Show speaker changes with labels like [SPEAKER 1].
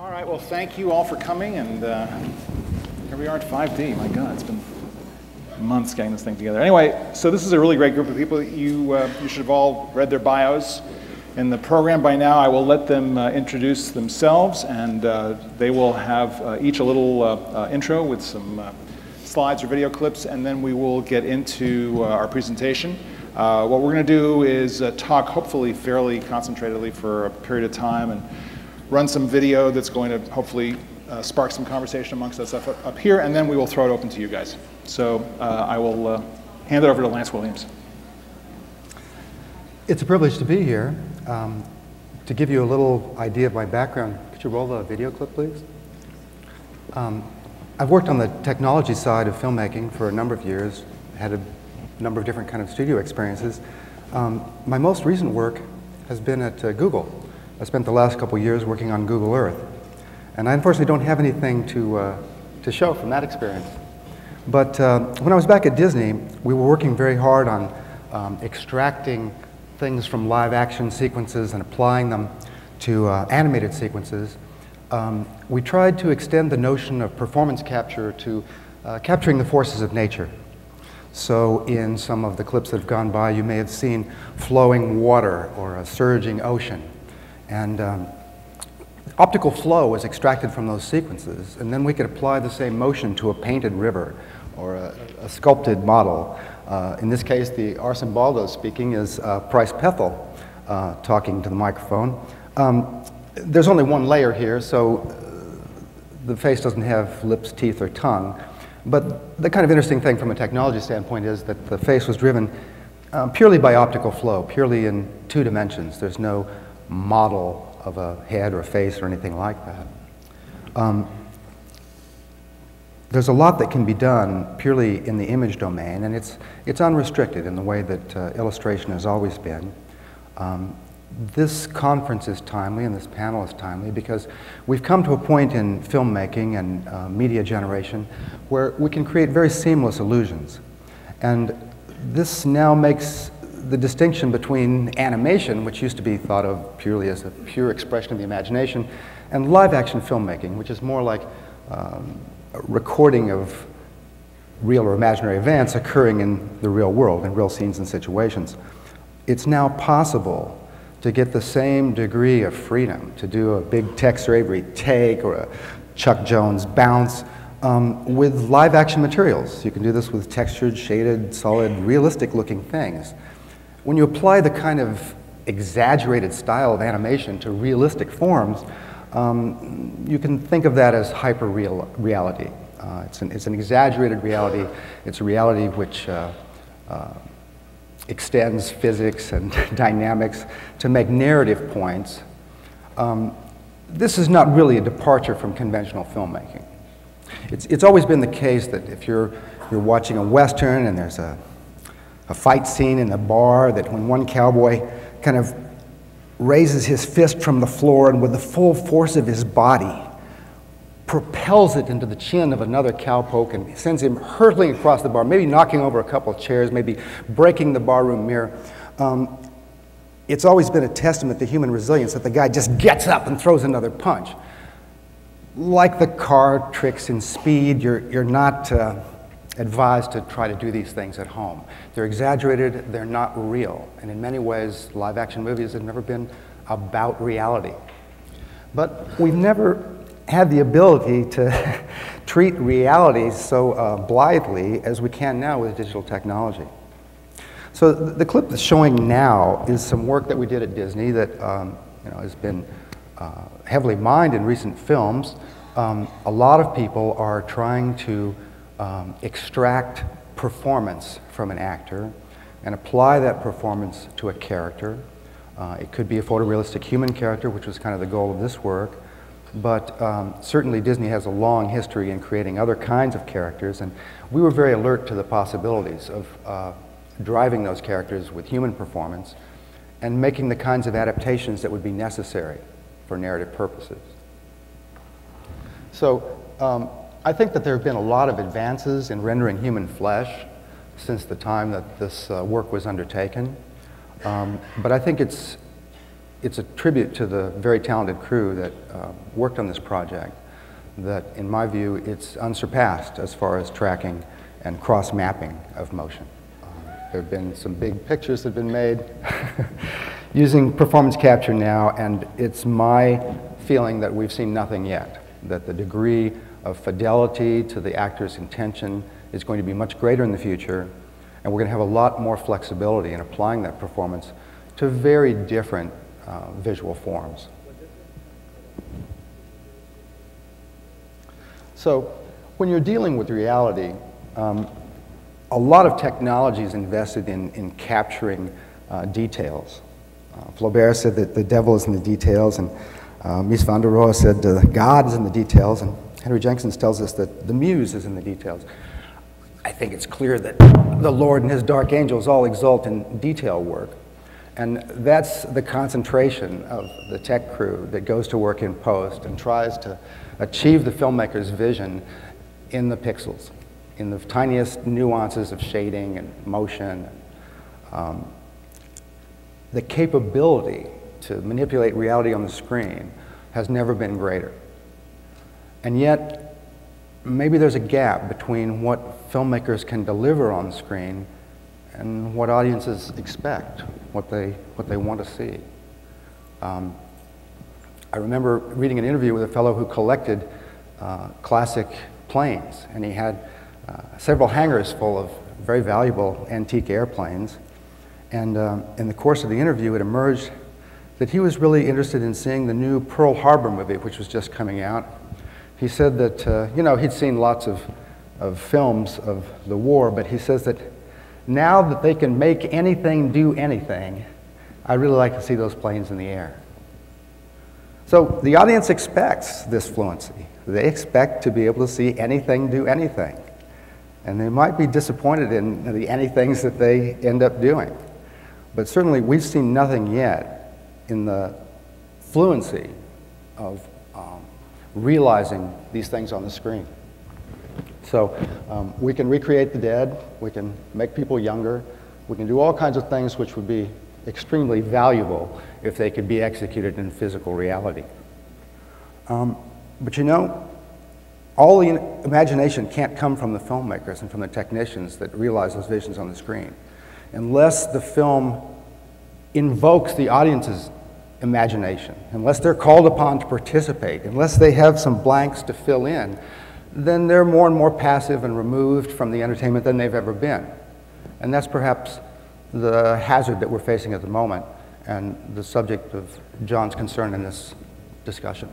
[SPEAKER 1] All right, well, thank you all for coming, and here we are at 5D. My God, it's been months getting this thing together. Anyway, so this is a really great group of people. You should have all read their bios in the program by now. I will let them introduce themselves, and they will have each a little intro with some slides or video clips, and then we will get into our presentation. What we're going to do is talk, hopefully fairly concentratedly, for a period of time, and run some video that's going to hopefully spark some conversation amongst us up here, and then we will throw it open to you guys. So I will hand it over to Lance Williams.
[SPEAKER 2] It's a privilege to be here. To give you a little idea of my background, could you roll the video clip, please? I've worked on the technology side of filmmaking for a number of years, had a number of different kind of studio experiences. My most recent work has been at Google. I spent the last couple years working on Google Earth. And I unfortunately don't have anything to show from that experience. But when I was back at Disney, we were working very hard on extracting things from live action sequences and applying them to animated sequences. We tried to extend the notion of performance capture to capturing the forces of nature. So in some of the clips that have gone by, you may have seen flowing water or a surging ocean. And optical flow was extracted from those sequences, and then we could apply the same motion to a painted river or a sculpted model. In this case, the Arson Baldo speaking is Price Pethel talking to the microphone. There's only one layer here, so the face doesn't have lips, teeth, or tongue. But the kind of interesting thing from a technology standpoint is that the face was driven purely by optical flow, purely in 2 dimensions. There's no model of a head or a face or anything like that. There's a lot that can be done purely in the image domain, and it's unrestricted in the way that illustration has always been. This conference is timely and this panel is timely because we've come to a point in filmmaking and media generation where we can create very seamless illusions. And this now makes the distinction between animation, which used to be thought of purely as a pure expression of the imagination, and live action filmmaking, which is more like a recording of real or imaginary events occurring in the real world, in real scenes and situations. It's now possible to get the same degree of freedom to do a big Tex Avery take or a Chuck Jones bounce with live action materials. You can do this with textured, shaded, solid, realistic looking things. When you apply the kind of exaggerated style of animation to realistic forms, you can think of that as hyper-real reality. It's an exaggerated reality. It's a reality which extends physics and dynamics to make narrative points. This is not really a departure from conventional filmmaking. It's always been the case that if you're watching a Western and there's a fight scene in the bar, that when one cowboy kind of raises his fist from the floor and with the full force of his body propels it into the chin of another cowpoke and sends him hurtling across the bar, maybe knocking over a couple of chairs, maybe breaking the barroom mirror. It's always been a testament to human resilience that the guy just gets up and throws another punch. Like the car tricks in Speed, you're not advised to try to do these things at home. They're exaggerated, they're not real, and in many ways, live action movies have never been about reality. But we've never had the ability to treat reality so blithely as we can now with digital technology. So the clip that's showing now is some work that we did at Disney that has been heavily mined in recent films. A lot of people are trying to extract performance from an actor and apply that performance to a character. It could be a photorealistic human character, which was kind of the goal of this work, but certainly Disney has a long history in creating other kinds of characters, and we were very alert to the possibilities of driving those characters with human performance and making the kinds of adaptations that would be necessary for narrative purposes. So I think that there have been a lot of advances in rendering human flesh since the time that this work was undertaken. But I think it's it's a tribute to the very talented crew that worked on this project that, in my view, it's unsurpassed as far as tracking and cross-mapping of motion. There have been some big pictures that have been made using performance capture now, and it's my feeling that we've seen nothing yet, that the degree of fidelity to the actor's intention is going to be much greater in the future, and we're going to have a lot more flexibility in applying that performance to very different visual forms. So when you're dealing with reality, a lot of technology is invested in capturing details. Flaubert said that the devil is in the details, and Mies van der Rohe said God is in the details, and Henry Jenkins tells us that the muse is in the details. I think it's clear that the Lord and his dark angels all exult in detail work. And that's the concentration of the tech crew that goes to work in post and tries to achieve the filmmaker's vision in the pixels, in the tiniest nuances of shading and motion. The capability to manipulate reality on the screen has never been greater. And yet, maybe there's a gap between what filmmakers can deliver on the screen and what audiences expect, what they want to see. I remember reading an interview with a fellow who collected classic planes, and he had several hangars full of very valuable antique airplanes. And in the course of the interview, it emerged that he was really interested in seeing the new Pearl Harbor movie, which was just coming out. He said that, you know, he'd seen lots of films of the war, but he says that now that they can make anything do anything, I'd really like to see those planes in the air. So the audience expects this fluency. They expect to be able to see anything do anything. And they might be disappointed in the anythings that they end up doing. But certainly we've seen nothing yet in the fluency of realizing these things on the screen. So we can recreate the dead, we can make people younger, we can do all kinds of things which would be extremely valuable if they could be executed in physical reality. But you know, all the imagination can't come from the filmmakers and from the technicians that realize those visions on the screen. Unless the film invokes the audience's imagination, unless they're called upon to participate, unless they have some blanks to fill in, then they're more and more passive and removed from the entertainment than they've ever been. And that's perhaps the hazard that we're facing at the moment and the subject of John's concern in this discussion.